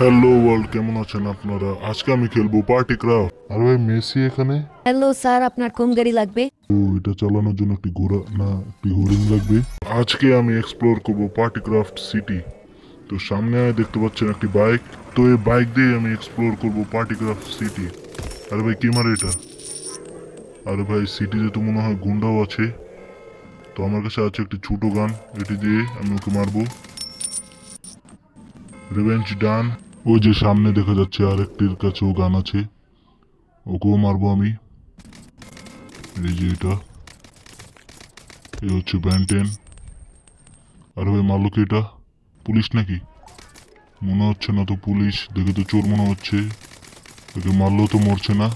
Hello world, কেমন আছেন আপনারা? আজকে আমি খেলবো পার্টি ক্রাফট। আর ভাই মেসি এখানে। হ্যালো স্যার, আপনার কোন গাড়ি লাগবে? ও, এটা চালানোর জন্য একটি ঘোড়া না একটি হরিণ লাগবে। আজকে আমি এক্সপ্লোর করব পার্টি ক্রাফট সিটি। তো সামনে দেখতে পাচ্ছেন একটি বাইক। তো এই বাইক দিয়ে আমি এক্সপ্লোর করব পার্টি ক্রাফট সিটি। আরে ভাই কে মারে এটা? আরে ভাই সিটিতে তো মনে হয় গুন্ডাও আছে। তো আমার কাছে আছে একটি ছোট গান, এটি দিয়ে আমি ওকে মারবো। রিভেঞ্জ ডান। ওই যে সামনে দেখা যাচ্ছে আরেকটির কাছেও গান আছে, ওকেও মারবো আমি। এই যে এটা, এই হচ্ছে ব্যান্টেন। আরে ভাই মারলো কি এটা? পুলিশ নাকি? মনে হচ্ছে না তো পুলিশ, দেখে তো চোর মনে হচ্ছে। একে মারলেও তো মরছে না।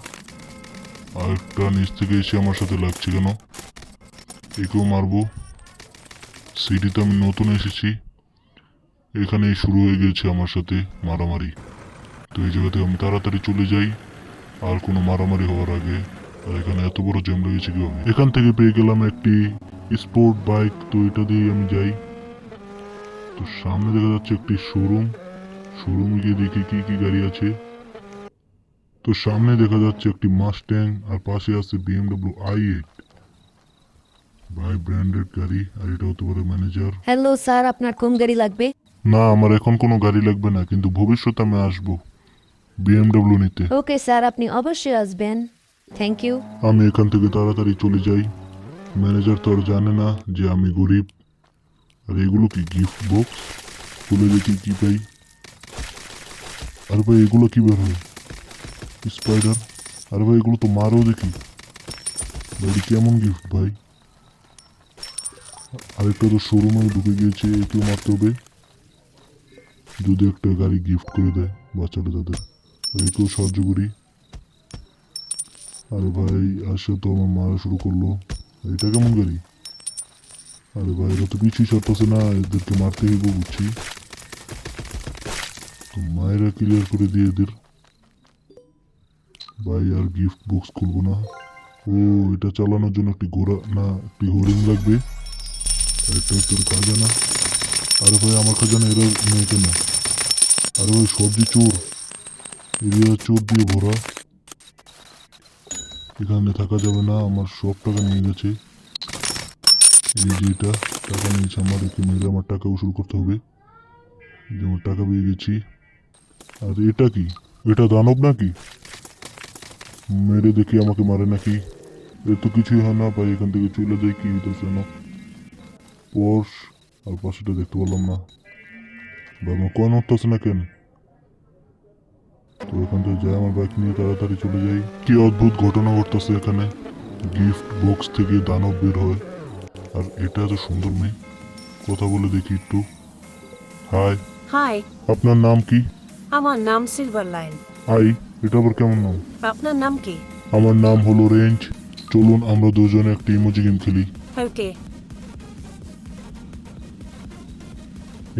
আর একটা নিচ থেকে এসে আমার সাথে লাগছে কেন? একেও মারবো। সিটিতে আমি নতুন এসেছি, এখানেই শুরু হয়ে গেছে আমার সাথে মারামারি। তো এই জায়গাতে আমি তাড়াতাড়ি চলে যাই, আর কোনো মারামারি হওয়ার আগে। আর এখানে এত বড় জ্যাম লেগেছে কিভাবে? এখান থেকে পেয়ে গেলাম একটি স্পোর্ট বাইক, তো এটা দিয়েই আমি যাই। তো সামনে দেখা যাচ্ছে একটি শোরুম। শোরুমে গিয়ে দেখি কি কি গাড়ি আছে। তো সামনে দেখা যাচ্ছে একটি মাস্ট্যাং, আর পাশে আছে BMW i8। ভাই ব্র্যান্ডেড গাড়ি, আর এটা হতে পারে ম্যানেজার। হ্যালো স্যার, আপনার কোন গাড়ি লাগবে? না, আমার এখন কোনো গাড়ি লাগবে না, কিন্তু ভবিষ্যতে আমি আসবো BMW নিতে। ওকে স্যার, আপনি অবশ্যই আসবেন। Thank you. আমি এখান থেকে তাড়াতাড়ি চলে যাই। ম্যানেজার তো আর জানে না যে আমি গরিব। আর এগুলো কি গিফট বক্স? খুলে দেখি কি পাই। আর ভাই এগুলো কি বের হয়? স্পাইডার। আর ভাই এগুলো তো মারও দেখি। ভাই কেমন গিফট ভাই? আরেকটা তো শোরুমে ঢুকে গিয়েছে, একেও মারতে হবে। যদি একটা গাড়ি গিফট করে দেয় বাচ্চাটা তাদের, একেও সাহায্য করি। আরে ভাই আসে তো আমার মারা শুরু করলো। এটা কেমন গাড়ি? আরে ভাই এরা তো পিছিয়ে ছাড়তেছে না, এদেরকে মারতে হইব বুঝছি। তো মায়েরা ক্লিয়ার করে দিয়ে এদের। ভাই আর গিফট বক্স খুলবো না। ও, এটা চালানোর জন্য একটি ঘোড়া না একটি হরিণ লাগবে। একটা তোর খাজানা। আরে ভাই আমার খাজানা এরা নেই কেন? আরে ভাই সবজি চোর, এরিয়া চোর দিয়ে ভরা। এখানে থাকা যাবে না, আমার সব টাকা নিয়ে গেছে। এই যে এটা টাকা নিয়েছে আমার, একে মেরে আমার টাকা উসুল করতে হবে। এই যে আমার টাকা পেয়ে গেছি। আর এটা কি? এটা দানব নাকি? মেরে দেখি আমাকে মারে নাকি। এর তো কিছুই হয় না ভাই, এখান থেকে চলে যাই। কি হইতেছে না পোর্স, আর পাশেটা দেখতে পারলাম না। বা আমার কয়েন উঠতেছে না কেন? তো এখান থেকে যাই, আমার বাইক নিয়ে তাড়াতাড়ি চলে যাই। কি অদ্ভুত ঘটনা ঘটতেছে এখানে। গিফট বক্স থেকে দানব বের হয়। আর এটা এত সুন্দর মেয়ে, কথা বলে দেখি একটু। হাই, হাই, আপনার নাম কি? আমার নাম সিলভার লাইন। আই, এটা আবার কেমন নাম? আপনার নাম কি? আমার নাম হলো রেঞ্জ। চলুন আমরা দুজনে একটা ইমোজি গেম খেলি। ওকে।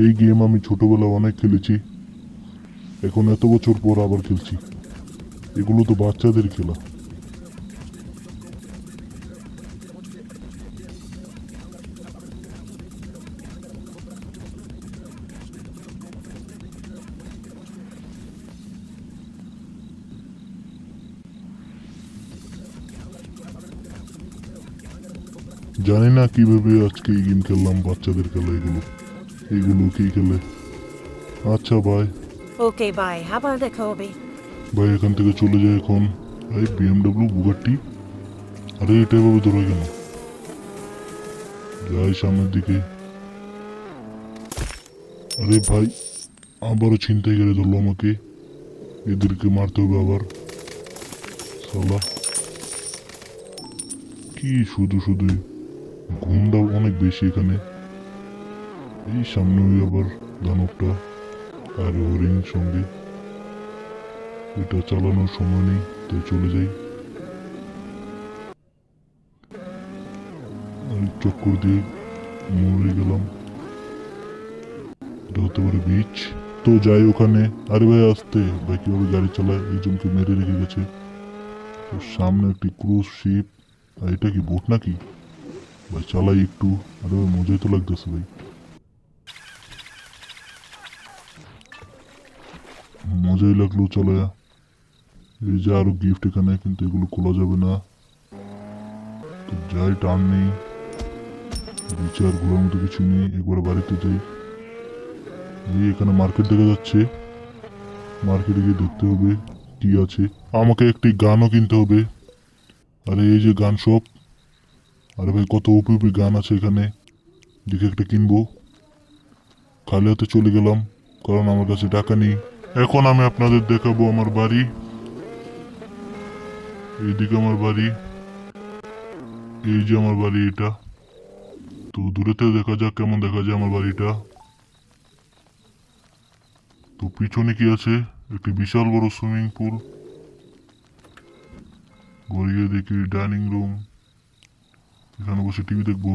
এই গেম আমি ছোটবেলায় অনেক খেলেছি, এখন এত বছর পর আবার খেলছি। এগুলো তো বাচ্চাদের খেলা। জানি না কিভাবে আজকে এই গেম খেললাম, বাচ্চাদের খেলা এগুলো। এগুলো কি খেলে? আচ্ছা ভাই। ওকে বাই, আবার দেখা হবে। ভাই এখান থেকে চলে যায় এখন। এই BMW বুগাট্টি। আরে এটা এভাবে ধরে কেন? যাই সামনের দিকে। আরে ভাই আবারও ছিনতাই করে ধরলো আমাকে। এদেরকে মারতে হবে আবার। সালা, কি শুধু শুধু গুন্ডা অনেক বেশি এখানে। এই সামনে ওই আবার দানবটা, আর হরিণ সঙ্গে। এটা চালানোর সময় নেই, তাই চলে যাই। আর চক্কর দিয়ে মরে গেলাম। এটা হতে পারে বিচ। তো যাই ওখানে। আরে ভাই আসতে ভাই, কিভাবে গাড়ি চালায়, একজনকে মেরে রেখে গেছে। তো সামনে একটি ক্রুজ শিপ। আর এটা কি বোট নাকি? ভাই চালাই একটু। আরে ভাই মজাই তো লাগতেছে ভাই। মজাই লাগলো চলে। এই যে আরো গিফট এখানে, কিন্তু এগুলো খোলা যাবে না। তো যাই, টান নেই, বিচার ঘোরার মতো কিছু নেই, একবারে বাড়িতে যাই। এই এখানে মার্কেট দেখা যাচ্ছে, মার্কেটে গিয়ে দেখতে হবে কি আছে। আমাকে একটি গানও কিনতে হবে। আরে এই যে গান শপ, আরে ভাই কত উপি উপি গান আছে এখানে, দেখে একটা কিনবো। খালি হাতে চলে গেলাম, কারণ আমার কাছে টাকা নেই। এখন আমি আপনাদের দেখাবো আমার বাড়ি। এইদিকে আমার বাড়ি, এই যে আমার বাড়ি এটা। তো দূরে থেকে দেখা যাক কেমন দেখা যায় আমার বাড়িটা। তো পিছনে কি আছে, একটি বিশাল বড় সুইমিং পুল। গড়িয়ে দেখি ডাইনিং রুম, এখানে বসে টিভি দেখবো।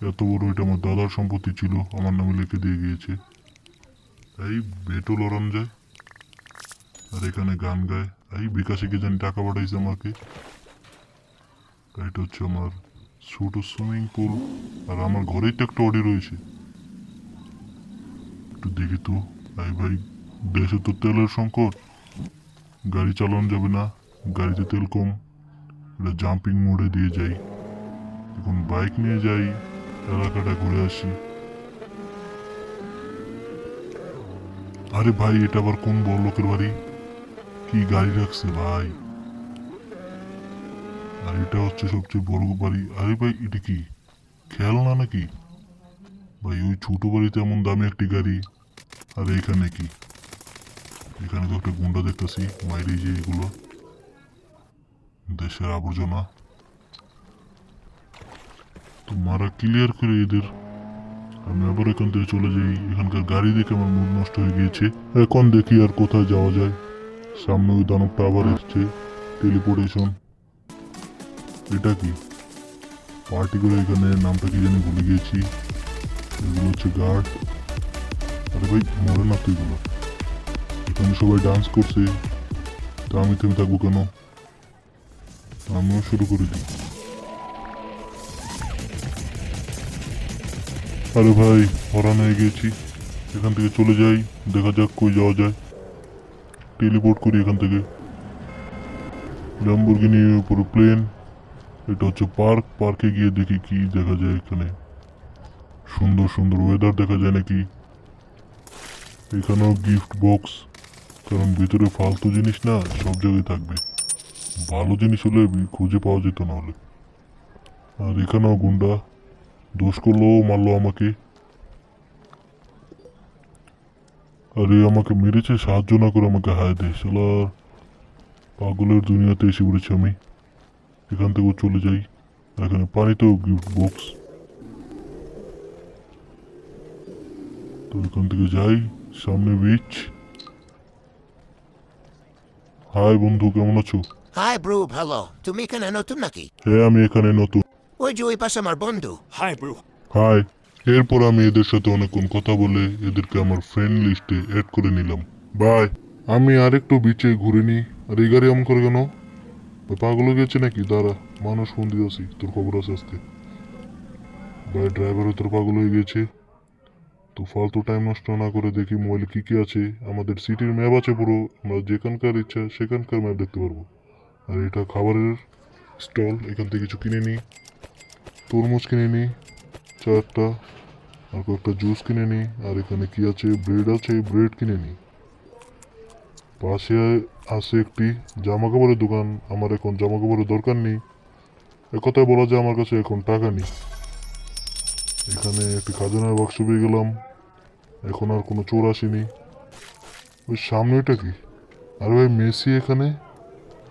এত বড়, এটা আমার দাদার সম্পত্তি ছিল, আমার নামে লিখে দিয়ে গিয়েছে। এই বেটও লড়ানো যায়, আর এখানে গান গায়। এই বিকাশে কে জানি টাকা পাঠাইছে আমাকে। এটা হচ্ছে আমার ছোট সুইমিং পুল, আর আমার ঘরেই তো একটা অডি রয়েছে। একটু দেখি তো। এই ভাই, দেশে তো তেলের সংকট, গাড়ি চালানো যাবে না, গাড়িতে তেল কম। এটা জাম্পিং মোডে দিয়ে যাই। এখন বাইক নিয়ে যাই, এলাকাটা ঘুরে আসি। আরে ভাই, এটা আবার কোন বড় লোকের বাড়ি, কি গাড়ি রাখছে ভাই। আর এটা হচ্ছে সবচেয়ে বড় বাড়ি। আরে ভাই, এটা কি খেলনা নাকি ভাই? ওই ছোট বাড়িতে এমন দামি একটি গাড়ি, আর এখানে কি? এখানে তো একটা গুন্ডা দেখতেছি, মাইরে যে এগুলো দেশের আবর্জনা। তো মারা ক্লিয়ার করে এদের, আমি আবার এখান থেকে চলে যাই। এখানকার গাড়ি দেখে আমার মুড নষ্ট হয়ে গিয়েছে। এখন দেখি আর কোথায় যাওয়া যায়। সামনে ওই দানবটা আবার এসছে, টেলিপোর্টেশন। এটা কি পার্টি করে, এখানে নামটা কি জানি ভুলে গিয়েছি। এগুলো হচ্ছে গার্ড। আরে ভাই, মরে না তো এগুলো। এখানে সবাই ডান্স করছে, তা আমি থেমে থাকবো কেন? আমিও শুরু করে দিই। আরে ভাই, হরান হয়ে গিয়েছি। এখান থেকে চলে যাই, দেখা যাক কই যাওয়া যায়। টেলিপোর্ট করি এখান থেকে। ল্যাম্বরগিনি উপরে প্লেন। এটা হচ্ছে পার্ক, পার্কে গিয়ে দেখি কি দেখা যায় এখানে। সুন্দর সুন্দর ওয়েদার দেখা যায় নাকি। এখানেও গিফট বক্স, কারণ ভিতরে ফালতু জিনিস না সব জায়গায় থাকবে, ভালো জিনিস হলে খুঁজে পাওয়া যেত না হলে। আর এখানেও গুন্ডা, দোষ করলো, মারলো আমাকে। আর এ আমাকে মেরেছে, সাহায্য না করে আমাকে হায় দেয়। শালার পাগলের দুনিয়াতে এসে পড়েছি আমি। এখান থেকেও চলে যাই। এখানে পানিতেও গিফট বক্স। তো এখান থেকে যাই, সামনে বিচ। হাই বন্ধু, কেমন আছো? হাই ব্রো, ভালো। তুমি এখানে নতুন নাকি? হ্যাঁ, আমি এখানে নতুন। ওই যে ওই পাশে আমার বন্ধু। হাই। এরপর আমি এদের সাথে অনেকক্ষণ কথা বলে এদেরকে আমার ফ্রেন্ড লিস্টে অ্যাড করে নিলাম। বাই। আমি আরেকটু বিচে ঘুরে নিই। আর এই গাড়ি এমন করে কেন? পাগল হয়ে গেছে নাকি? দাঁড়া, মানুষ ফোন দিয়েছি, তোর খবর আছে আজকে। ভাই, ড্রাইভারও তোর পাগল হয়ে গেছে। তো ফালতু টাইম নষ্ট না করে দেখি মোবাইলে কি কি আছে। আমাদের সিটির ম্যাপ আছে পুরো, আমরা যেখানকার ইচ্ছা সেখানকার ম্যাপ দেখতে পারবো। আর এটা খাবারের স্টল, এখান থেকে কিছু কিনে নিই। তরমুজ কিনে নিই 4টা, আর কয়েকটা জুস কিনে নিই। আর এখানে কি আছে, ব্রেড আছে, ব্রেড কিনে নিই। পাশে আছে একটি জামা কাপড়ের দোকান, আমার এখন জামা কাপড়ের দরকার নেই। একথায় বলা যায় আমার কাছে এখন টাকা নেই। এখানে একটি খাজানার বাক্স পেয়ে গেলাম, এখন আর কোনো চোর আসেনি। ওই সামনেটা কি? আরে ভাই, মেসি এখানে।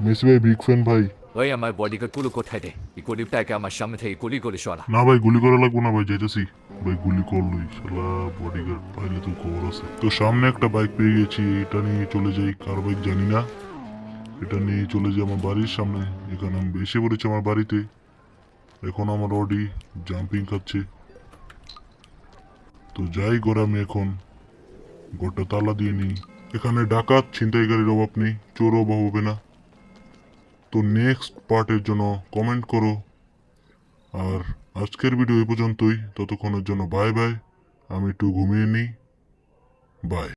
মেসি ভাই বিগ ফ্যান ভাই। ওই আমার বডিগার্ড গুলো কোথায় রে? এই গরিবটাকে আমার সামনে থেকে গুলি করে সরা। না ভাই, গুলি করা লাগবো না ভাই, যাইতেছি। ভাই গুলি করলই, শালা বডিগার্ড পাইলে তো খবর আছে। তো সামনে একটা বাইক পেয়ে গেছি, এটা নিয়ে চলে যাই। কার বাইক জানি না, এটা নিয়ে চলে যাই আমার বাড়ির সামনে। এখানে আমি এসে পড়েছি আমার বাড়িতে। এখন আমার অডি জাম্পিং খাচ্ছে। তো যাই ঘরে, আমি এখন ঘরটা তালা দিয়ে নিই। এখানে ডাকাত ছিনতাইকারীর অভাব নেই, চোর অভাব হবে না। তো নেক্সট পার্টের জন্য কমেন্ট করো। আর আজকের ভিডিও এই পর্যন্তই, ততক্ষণের জন্য বাই বাই। আমি একটু ঘুমিয়ে নিই। বাই।